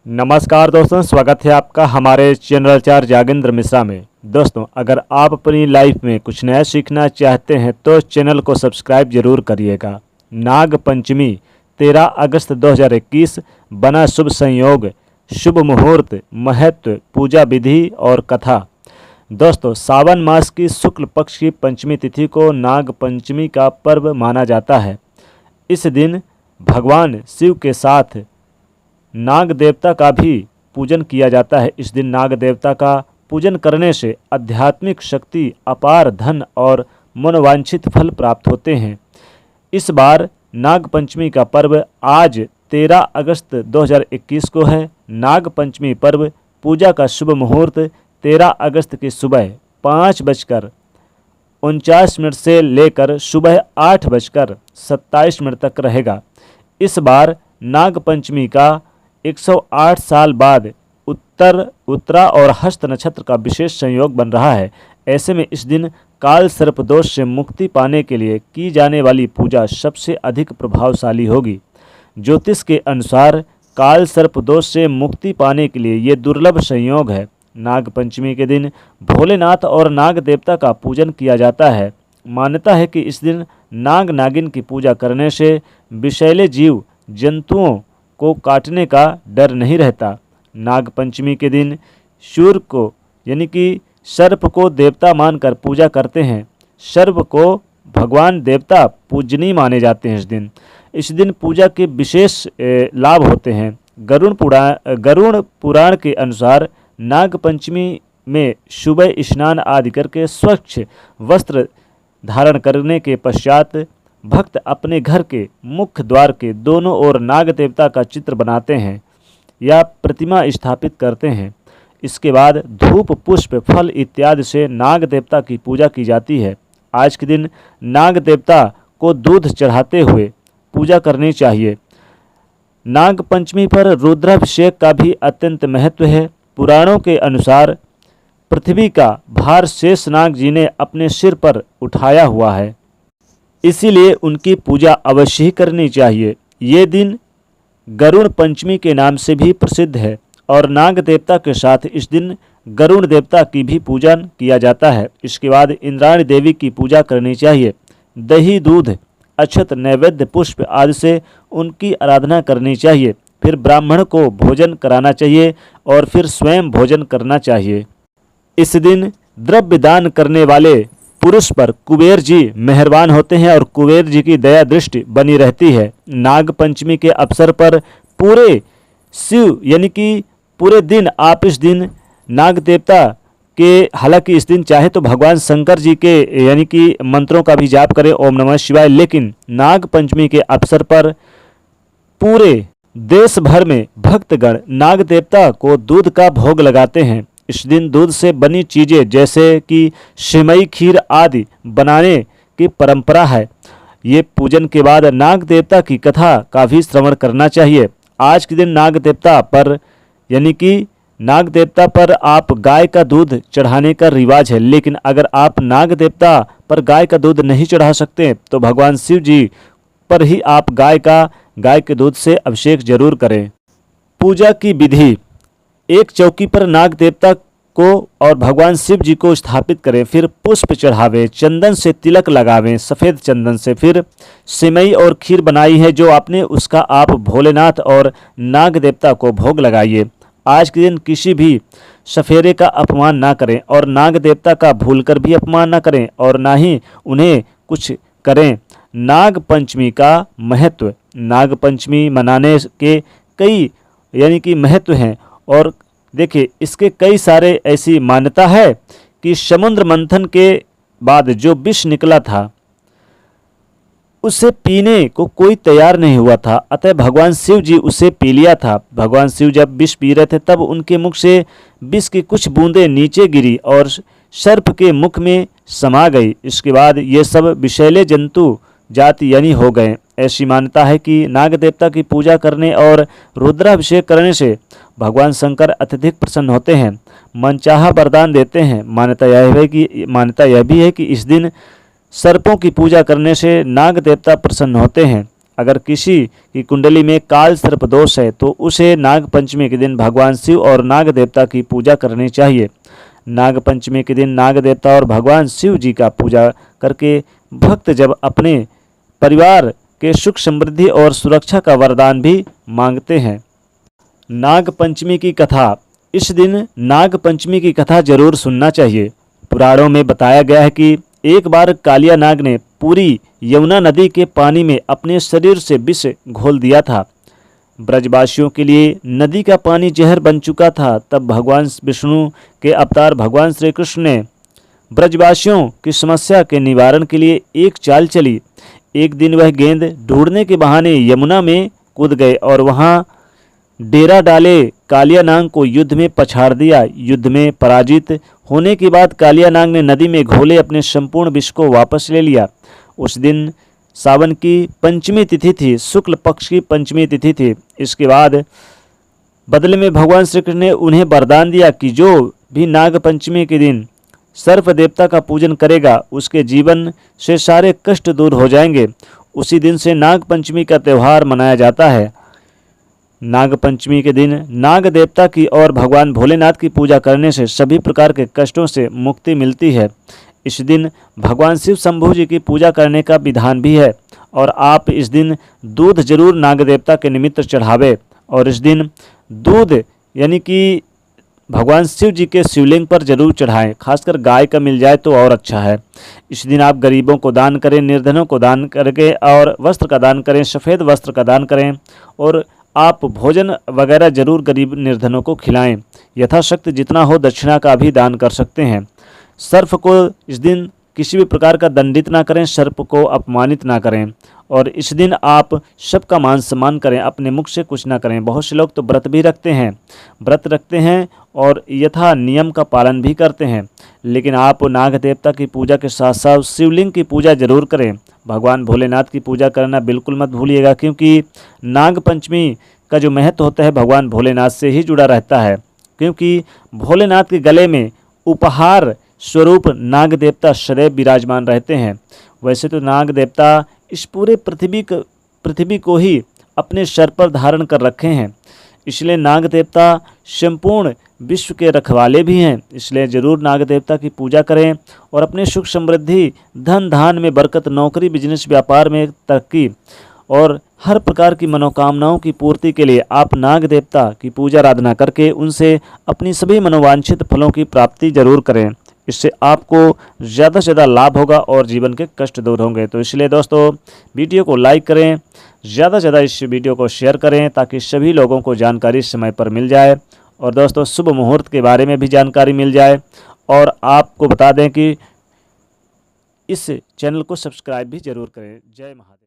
नमस्कार दोस्तों, स्वागत है आपका हमारे चैनल आचार्य जागेंद्र मिश्रा में। दोस्तों, अगर आप अपनी लाइफ में कुछ नया सीखना चाहते हैं तो चैनल को सब्सक्राइब जरूर करिएगा। नाग पंचमी 13 अगस्त 2021 बना शुभ संयोग, शुभ मुहूर्त, महत्व, पूजा विधि और कथा। दोस्तों, सावन मास की शुक्ल पक्ष की पंचमी तिथि को नाग पंचमी का पर्व माना जाता है। इस दिन भगवान शिव के साथ नाग देवता का भी पूजन किया जाता है। इस दिन नाग देवता का पूजन करने से आध्यात्मिक शक्ति, अपार धन और मनोवांछित फल प्राप्त होते हैं। इस बार नाग पंचमी का पर्व आज 13 अगस्त 2021 को है। नाग पंचमी पर्व पूजा का शुभ मुहूर्त 13 अगस्त की सुबह 5:49 से लेकर सुबह 8:27 तक रहेगा। इस बार नाग पंचमी का 108 साल बाद उत्तरा और हस्त नक्षत्र का विशेष संयोग बन रहा है। ऐसे में इस दिन काल सर्प दोष से मुक्ति पाने के लिए की जाने वाली पूजा सबसे अधिक प्रभावशाली होगी। ज्योतिष के अनुसार काल सर्प दोष से मुक्ति पाने के लिए ये दुर्लभ संयोग है। नाग पंचमी के दिन भोलेनाथ और नाग देवता का पूजन किया जाता है। मान्यता है कि इस दिन नाग नागिन की पूजा करने से विषैले जीव जंतुओं को काटने का डर नहीं रहता। नाग पंचमी के दिन सूर्य को यानी कि सर्प को देवता मानकर पूजा करते हैं। सर्प को भगवान देवता पूजनीय माने जाते हैं। इस दिन पूजा के विशेष लाभ होते हैं। गरुड़ पुराण के अनुसार नाग पंचमी में सुबह स्नान आदि करके स्वच्छ वस्त्र धारण करने के पश्चात भक्त अपने घर के मुख्य द्वार के दोनों ओर नाग देवता का चित्र बनाते हैं या प्रतिमा स्थापित करते हैं। इसके बाद धूप, पुष्प, फल इत्यादि से नाग देवता की पूजा की जाती है। आज के दिन नाग देवता को दूध चढ़ाते हुए पूजा करनी चाहिए। नाग पंचमी पर रुद्राभिषेक का भी अत्यंत महत्व है। पुराणों के अनुसार पृथ्वी का भार शेषनाग जी ने अपने सिर पर उठाया हुआ है, इसीलिए उनकी पूजा अवश्य ही करनी चाहिए। ये दिन गरुड़ पंचमी के नाम से भी प्रसिद्ध है और नाग देवता के साथ इस दिन गरुड़ देवता की भी पूजन किया जाता है। इसके बाद इंद्राणी देवी की पूजा करनी चाहिए। दही, दूध, अक्षत, नैवेद्य, पुष्प आदि से उनकी आराधना करनी चाहिए। फिर ब्राह्मण को भोजन कराना चाहिए और फिर स्वयं भोजन करना चाहिए। इस दिन द्रव्य दान करने वाले पुरुष पर कुबेर जी मेहरबान होते हैं और कुबेर जी की दया दृष्टि बनी रहती है। नाग पंचमी के अवसर पर पूरे शिव यानी कि पूरे दिन आप इस दिन नाग देवता के, हालांकि इस दिन चाहे तो भगवान शंकर जी के यानी कि मंत्रों का भी जाप करें, ओम नमः शिवाय, लेकिन नाग पंचमी के अवसर पर पूरे देश भर में भक्तगण नाग देवता को दूध का भोग लगाते हैं। इस दिन दूध से बनी चीज़ें जैसे कि सिमई, खीर आदि बनाने की परंपरा है। ये पूजन के बाद नाग देवता की कथा का भी श्रवण करना चाहिए। आज के दिन नाग देवता पर यानी कि नाग देवता पर आप गाय का दूध चढ़ाने का रिवाज है, लेकिन अगर आप नाग देवता पर गाय का दूध नहीं चढ़ा सकते तो भगवान शिव जी पर ही आप गाय के दूध से अभिषेक जरूर करें। पूजा की विधि: एक चौकी पर नाग देवता को और भगवान शिव जी को स्थापित करें, फिर पुष्प चढ़ावें, चंदन से तिलक लगावें, सफ़ेद चंदन से। फिर सिमई और खीर बनाई है जो आपने, उसका आप भोलेनाथ और नाग देवता को भोग लगाइए। आज के दिन किसी भी सफेरे का अपमान ना करें और नाग देवता का भूलकर भी अपमान ना करें और ना ही उन्हें कुछ करें। नाग पंचमी का महत्व: नाग पंचमी मनाने के कई यानी कि महत्व हैं और देखिए इसके कई सारे ऐसी मान्यता है कि समुद्र मंथन के बाद जो विष निकला था उसे पीने को कोई तैयार नहीं हुआ था, अतः भगवान शिव जी उसे पी लिया था। भगवान शिव जब विष पी रहे थे तब उनके मुख से विष की कुछ बूंदें नीचे गिरी और सर्प के मुख में समा गई। इसके बाद ये सब विषैले जंतु जाति यानी हो गए। ऐसी मान्यता है कि नाग देवता की पूजा करने और रुद्राभिषेक करने से भगवान शंकर अत्यधिक प्रसन्न होते हैं, मनचाहा वरदान देते हैं। मान्यता यह भी है कि इस दिन सर्पों की पूजा करने से नाग देवता प्रसन्न होते हैं। अगर किसी की कुंडली में काल सर्प दोष है तो उसे नाग पंचमी के दिन भगवान शिव और नाग देवता की पूजा करनी चाहिए। नाग पंचमी के दिन नाग देवता और भगवान शिव जी का पूजा करके भक्त जब अपने परिवार के सुख समृद्धि और सुरक्षा का वरदान भी मांगते हैं। नाग पंचमी की कथा। इस दिन नाग पंचमी की कथा जरूर सुनना चाहिए। पुराणों में बताया गया है कि एक बार कालिया नाग ने पूरी यमुना नदी के पानी में अपने शरीर से विष घोल दिया था। ब्रजवासियों के लिए नदी का पानी जहर बन चुका था। तब भगवान विष्णु के अवतार भगवान श्री कृष्ण ने ब्रजवासियों की समस्या के निवारण के लिए एक चाल चली। एक दिन वह गेंद ढूंढने के बहाने यमुना में कूद गए और वहां डेरा डाले कालिया नाग को युद्ध में पछाड़ दिया। युद्ध में पराजित होने के बाद कालिया नाग ने नदी में घोले अपने संपूर्ण विष को वापस ले लिया। उस दिन सावन की पंचमी तिथि थी, शुक्ल पक्ष की पंचमी तिथि थी। इसके बाद बदले में भगवान श्री कृष्ण ने उन्हें वरदान दिया कि जो भी नाग पंचमी के दिन सर्प देवता का पूजन करेगा उसके जीवन से सारे कष्ट दूर हो जाएंगे। उसी दिन से नाग पंचमी का त्यौहार मनाया जाता है। नाग पंचमी के दिन नाग देवता की और भगवान भोलेनाथ की पूजा करने से सभी प्रकार के कष्टों से मुक्ति मिलती है। इस दिन भगवान शिव शंभु जी की पूजा करने का विधान भी है और आप इस दिन दूध जरूर नाग देवता के निमित्त चढ़ावे। और इस दिन दूध यानी कि भगवान शिव जी के शिवलिंग पर जरूर चढ़ाएं, खासकर गाय का मिल जाए तो और अच्छा है। इस दिन आप गरीबों को दान करें, निर्धनों को दान करके और वस्त्र का दान करें, सफ़ेद वस्त्र का दान करें और आप भोजन वगैरह जरूर गरीब निर्धनों को खिलाएं। यथाशक्ति जितना हो दक्षिणा का भी दान कर सकते हैं। सर्प को इस दिन किसी भी प्रकार का दंडित ना करें, सर्प को अपमानित ना करें और इस दिन आप सबका मान सम्मान करें, अपने मुख से कुछ ना करें। बहुत से लोग तो व्रत भी रखते हैं, व्रत रखते हैं और यथा नियम का पालन भी करते हैं, लेकिन आप नाग देवता की पूजा के साथ साथ शिवलिंग की पूजा जरूर करें। भगवान भोलेनाथ की पूजा करना बिल्कुल मत भूलिएगा, क्योंकि नाग पंचमी का जो महत्व होता है भगवान भोलेनाथ से ही जुड़ा रहता है। क्योंकि भोलेनाथ के गले में उपहार स्वरूप नाग देवता सदैव विराजमान रहते हैं। वैसे तो नाग देवता इस पूरे पृथ्वी को ही अपने सर पर धारण कर रखे हैं, इसलिए नाग देवता संपूर्ण विश्व के रखवाले भी हैं। इसलिए जरूर नाग देवता की पूजा करें और अपने सुख समृद्धि, धन धान में बरकत, नौकरी, बिजनेस, व्यापार में तरक्की और हर प्रकार की मनोकामनाओं की पूर्ति के लिए आप नाग देवता की पूजा आराधना करके उनसे अपनी सभी मनोवांछित फलों की प्राप्ति जरूर करें। इससे आपको ज़्यादा से ज़्यादा लाभ होगा और जीवन के कष्ट दूर होंगे। तो इसलिए दोस्तों वीडियो को लाइक करें, ज़्यादा से ज़्यादा इस वीडियो को शेयर करें ताकि सभी लोगों को जानकारी समय पर मिल जाए। और दोस्तों शुभ मुहूर्त के बारे में भी जानकारी मिल जाए। और आपको बता दें कि इस चैनल को सब्सक्राइब भी जरूर करें। जय महादेव।